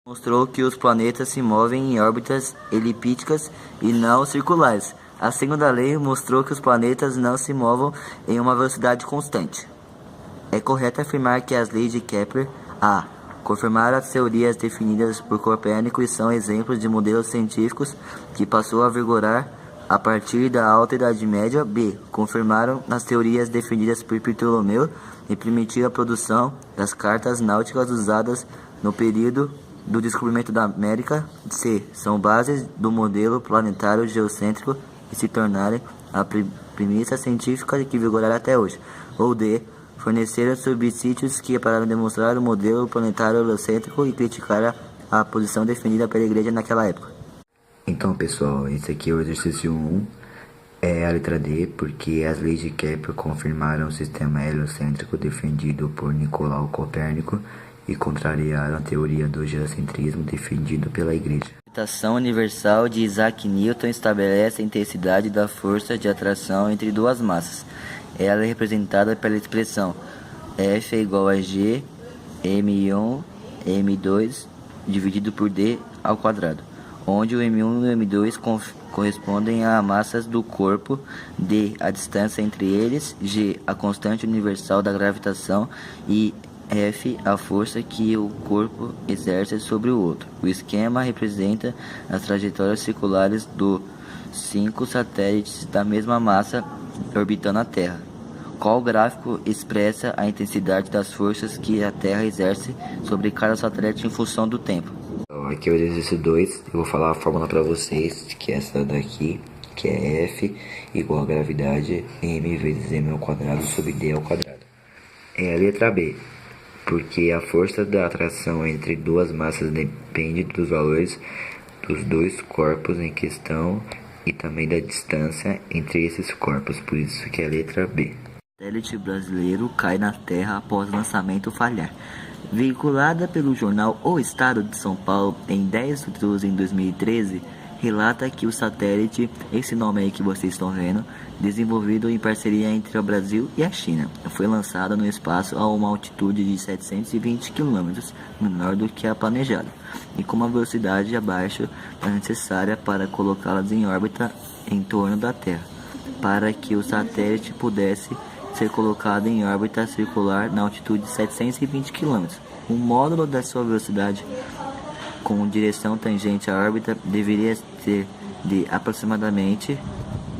Mostrou que os planetas se movem em órbitas elípticas e não circulares. A segunda lei mostrou que os planetas não se movam em uma velocidade constante. É correto afirmar que as leis de Kepler confirmaram as teorias definidas por Copérnico e são exemplos de modelos científicos que passou a vigorar a partir da Alta Idade Média. B. Confirmaram as teorias definidas por Ptolomeu e permitiram a produção das cartas náuticas usadas no período do descobrimento da América. C. São bases do modelo planetário geocêntrico e se tornarem a premissa científica que vigorará até hoje. Ou D. Forneceram subsídios que para demonstrar o modelo planetário heliocêntrico e criticar a posição definida pela Igreja naquela época. Então, pessoal, esse aqui é o exercício 1, é a letra D, porque as leis de Kepler confirmaram o sistema heliocêntrico defendido por Nicolau Copérnico e contrariaram a teoria do geocentrismo defendido pela Igreja. A gravitação universal de Isaac Newton estabelece a intensidade da força de atração entre duas massas. Ela é representada pela expressão F é igual a G, M1, M2, dividido por D ao quadrado, onde o M1 e o M2 correspondem a massas do corpo, D, a distância entre eles, G, a constante universal da gravitação e F, a força que o corpo exerce sobre o outro. O esquema representa as trajetórias circulares dos 5 satélites da mesma massa orbitando a Terra. Qual gráfico expressa a intensidade das forças que a Terra exerce sobre cada satélite em função do tempo? Aqui é o exercício 2, eu vou falar a fórmula para vocês, que é essa daqui, que é F igual a gravidade M vezes M ao quadrado sobre D ao quadrado. É a letra B, porque a força da atração entre duas massas depende dos valores dos dois corpos em questão e também da distância entre esses corpos, por isso que é a letra B. O satélite brasileiro cai na Terra após o lançamento falhar. Veiculada pelo jornal O Estado de São Paulo em 10 de outubro de 2013, relata que o satélite, esse nome aí que vocês estão vendo, desenvolvido em parceria entre o Brasil e a China, foi lançado no espaço a uma altitude de 720 km, menor do que a planejada, e com uma velocidade abaixo da necessária para colocá-las em órbita em torno da Terra, para que o satélite pudesse ser colocado em órbita circular na altitude de 720 km. O módulo da sua velocidade com direção tangente à órbita deveria ser de aproximadamente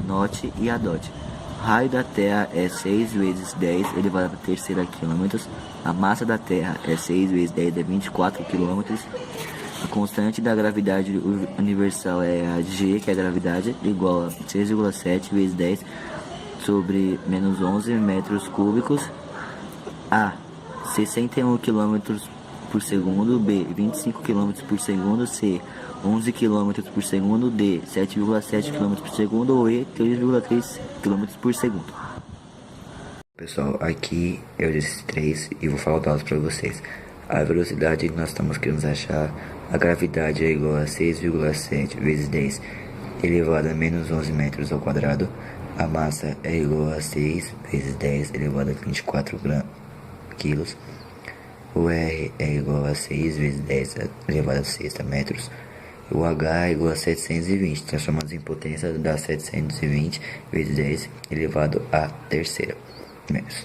note e adote. O raio da Terra é 6 vezes 10 elevado à terceira quilômetros. A massa da Terra é 6 vezes 10 é 24 quilômetros. A constante da gravidade universal é a G, que é a gravidade, igual a 6,7 vezes 10 sobre menos 11 metros cúbicos. A, 61 km por segundo. B, 25 km por segundo. C, 11 km por segundo. D, 7,7 km por segundo. Ou E, 3,3 km por segundo. Pessoal, aqui é o exercício 3 e vou falar o dado para vocês. A velocidade que nós estamos querendo achar, a gravidade é igual a 6,7 vezes 10 elevado a menos 11 metros ao quadrado. A massa é igual a 6 vezes 10 elevado a 24 quilos. O R é igual a 6 vezes 10 elevado a 6 metros. O H é igual a 720, transformando em potência dá 720 vezes 10 elevado a terceira metros.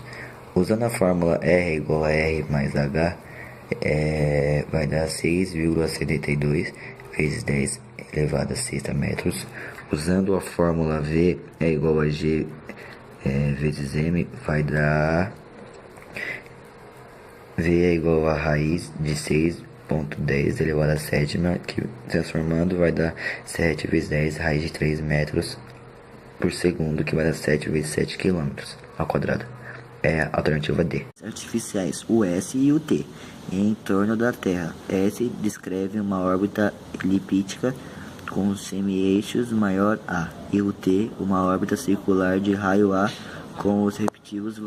Usando a fórmula R igual a R mais H, vai dar 6,72 vezes 10 elevado a 6 metros. Usando a fórmula V é igual a G vezes M, vai dar V é igual a raiz de 6,10 elevado a sétima, que transformando vai dar 7 vezes 10 raiz de 3 metros por segundo, que vai dar 7 vezes 7 quilômetros ao quadrado. É a alternativa D. Artificiais, o S e o T, em torno da Terra. S descreve uma órbita elíptica com semi-eixos maior A, e o T, uma órbita circular de raio A com os respectivos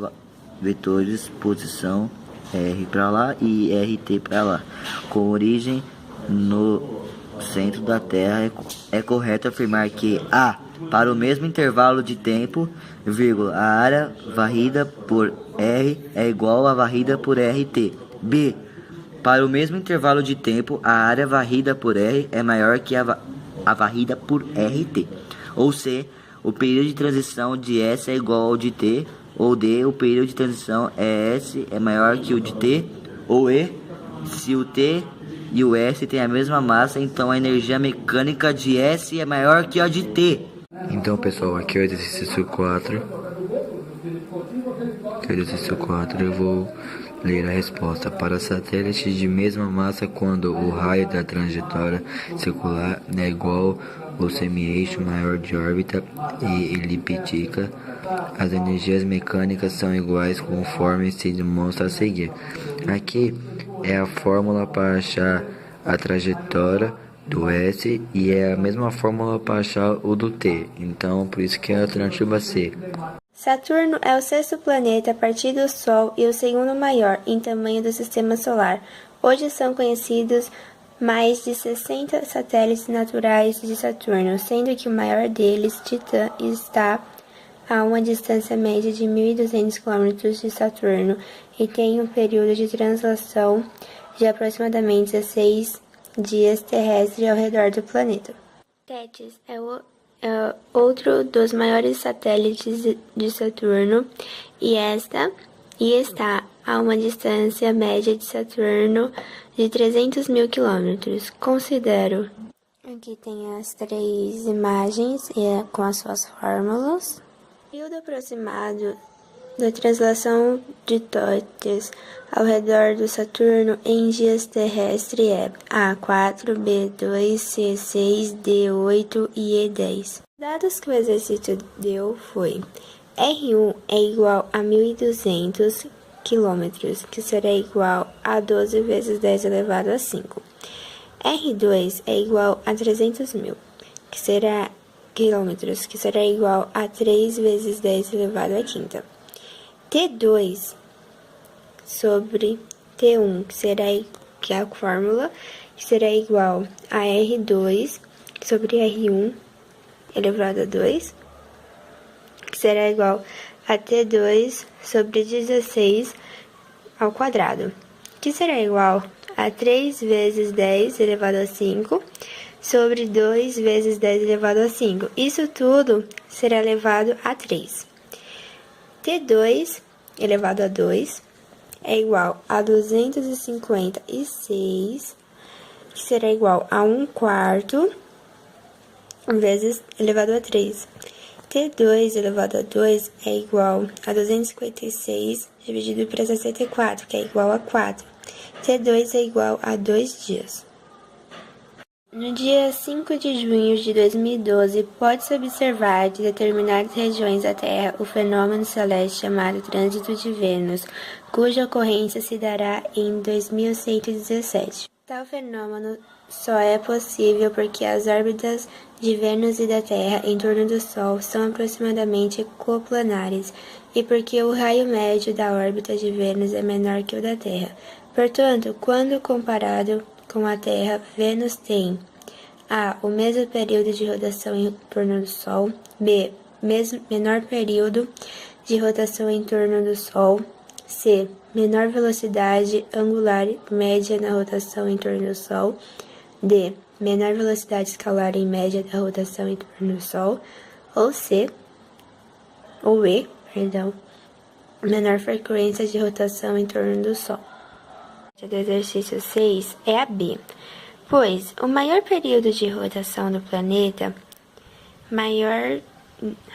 vetores posição R para lá e RT para lá, com origem no centro da Terra. É correto afirmar que A, para o mesmo intervalo de tempo, a área varrida por R é igual à varrida por RT. B, Para o mesmo intervalo de tempo, a área varrida por R é maior que a varrida por RT. Ou C, o período de transição de S é igual ao de T. Ou D, o período de transição S é maior que o de T. Ou E, se o T e o S têm a mesma massa, então a energia mecânica de S é maior que a de T. Então, pessoal, aqui é o exercício 4. Eu vou ler a resposta. Para satélites de mesma massa, quando o raio da trajetória circular é igual ao semi-eixo maior de órbita e elíptica, as energias mecânicas são iguais conforme se demonstra a seguir. Aqui é a fórmula para achar a trajetória do S e é a mesma fórmula para achar o do T. Então, por isso que é a alternativa C. Saturno é o sexto planeta a partir do Sol e o segundo maior em tamanho do Sistema Solar. Hoje são conhecidos mais de 60 satélites naturais de Saturno, sendo que o maior deles, Titã, está a uma distância média de 1.200 km de Saturno e tem um período de translação de aproximadamente 16 dias terrestres ao redor do planeta. Tétis é outro dos maiores satélites de Saturno e está a uma distância média de Saturno de 300 mil quilômetros. Considero. Aqui tem as 3 imagens com as suas fórmulas. O período aproximado da translação de Tétis ao redor do Saturno em dias terrestres é A4, B2, C6, D8 e E10. Dados que o exercício deu foi: R1 é igual a 1.200 km, que será igual a 12 vezes 10 elevado a 5. R2 é igual a 300 mil, que será quilômetros, que será igual a 3 vezes 10 elevado a quinta. T2 sobre T1, que é a fórmula, que será igual a R2 sobre R1 elevado a 2, que será igual a T2 sobre 16 ao quadrado, que será igual a 3 vezes 10 elevado a 5 sobre 2 vezes 10 elevado a 5. Isso tudo será elevado a 3. T2 elevado a 2 é igual a 256, que será igual a 1/4 vezes elevado a 3. T2 elevado a 2 é igual a 256 dividido por 64, que é igual a 4. T2 é igual a 2 dias. No dia 5 de junho de 2012, pode-se observar de determinadas regiões da Terra o fenômeno celeste chamado Trânsito de Vênus, cuja ocorrência se dará em 2117. Tal fenômeno só é possível porque as órbitas de Vênus e da Terra em torno do Sol são aproximadamente coplanares e porque o raio médio da órbita de Vênus é menor que o da Terra. Portanto, quando comparado com a Terra, Vênus tem A. O mesmo período de rotação em torno do Sol. B. Menor período de rotação em torno do Sol. C. Menor velocidade angular média na rotação em torno do Sol. D. Menor velocidade escalar em média da rotação em torno do Sol. Ou E. Menor frequência de rotação em torno do Sol. Do exercício 6 é a B, pois o maior período de rotação do planeta, maior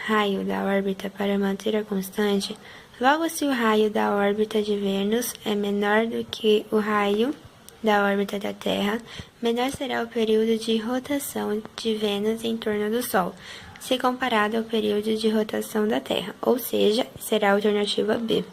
raio da órbita para manter a constante, logo se o raio da órbita de Vênus é menor do que o raio da órbita da Terra, menor será o período de rotação de Vênus em torno do Sol, se comparado ao período de rotação da Terra, ou seja, será a alternativa B.